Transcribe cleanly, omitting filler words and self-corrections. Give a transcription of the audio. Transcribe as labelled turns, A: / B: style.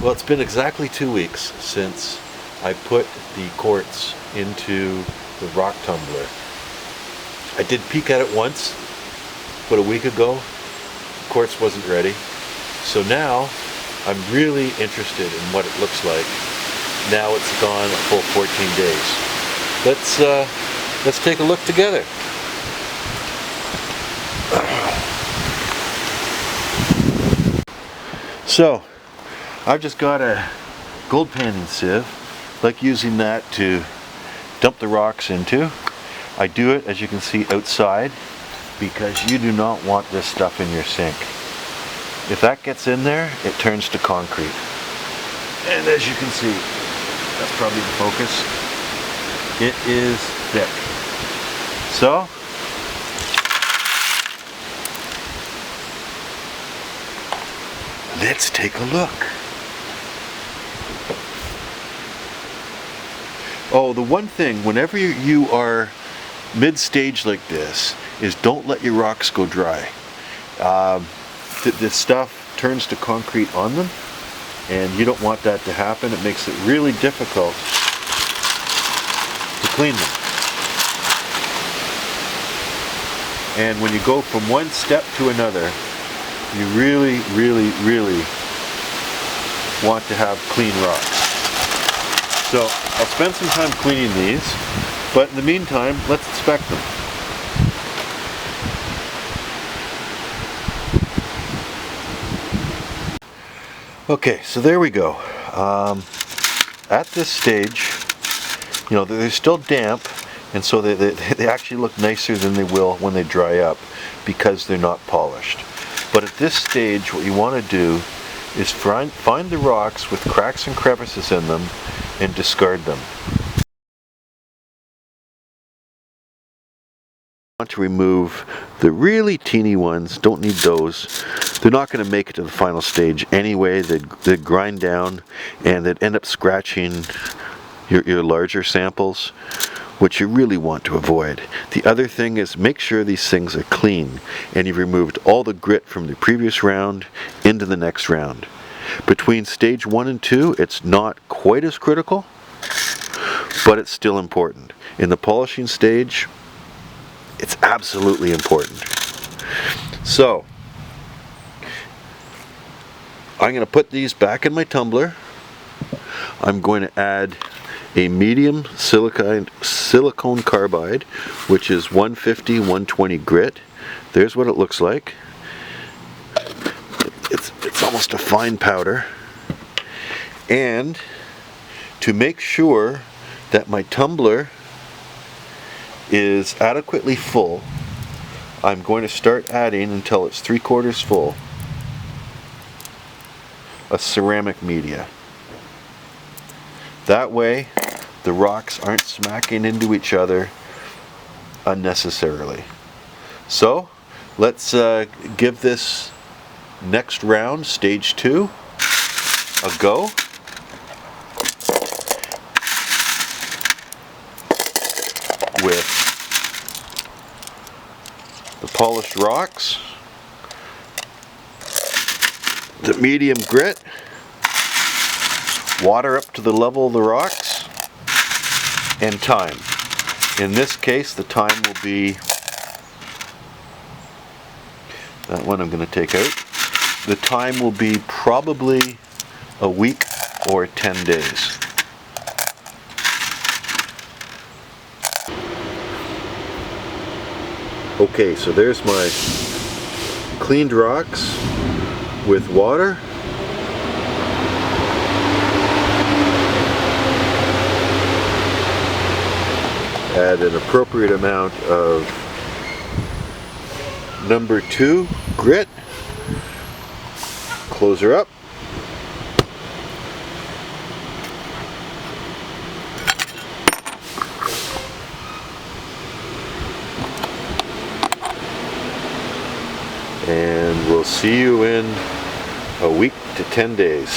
A: Well, it's been exactly 2 weeks since I put the quartz into the rock tumbler. I did peek at it once, but a week ago, the quartz wasn't ready. So now, I'm really interested in what it looks like. Now it's gone a full 14 days. Let's take a look together. So, I've just got a gold panning sieve, like using that to dump the rocks into. I do it, as you can see, outside because you do not want this stuff in your sink. If that gets in there, it turns to concrete. And as you can see, that's probably the focus, it is thick. So, let's take a look. Oh, the one thing, whenever you are mid-stage like this, is don't let your rocks go dry. This stuff turns to concrete on them, and you don't want that to happen. It makes it really difficult to clean them. And when you go from one step to another, you really, really, really want to have clean rocks. So I'll spend some time cleaning these, but in the meantime, let's inspect them. Okay, so there we go. At this stage, you know, they're still damp, and so they actually look nicer than they will when they dry up because they're not polished. But at this stage, what you want to do is find the rocks with cracks and crevices in them and discard them. I want to remove the really teeny ones. Don't need those. They're not going to make it to the final stage anyway. They'd grind down and they'd end up scratching your larger samples, which you really want to avoid. The other thing is make sure these things are clean and you've removed all the grit from the previous round into the next round. Between stage 1 and 2, it's not quite as critical, but it's still important. In the polishing stage, it's absolutely important. So, I'm going to put these back in my tumbler. I'm going to add a medium silicone carbide, which is 150, 120 grit. There's what it looks like. It's almost a fine powder. And to make sure that my tumbler is adequately full, I'm going to start adding until it's 3/4 full a ceramic media. That way the rocks aren't smacking into each other unnecessarily. So let's give this next round, stage 2, a go. With the polished rocks, the medium grit, water up to the level of the rocks, and time. In this case, the time will be, that one I'm going to take out, the time will be probably a week or 10 days. Okay, so there's my cleaned rocks with water. Add an appropriate amount of number 2 grit. Close her up. And we'll see you in a week to 10 days.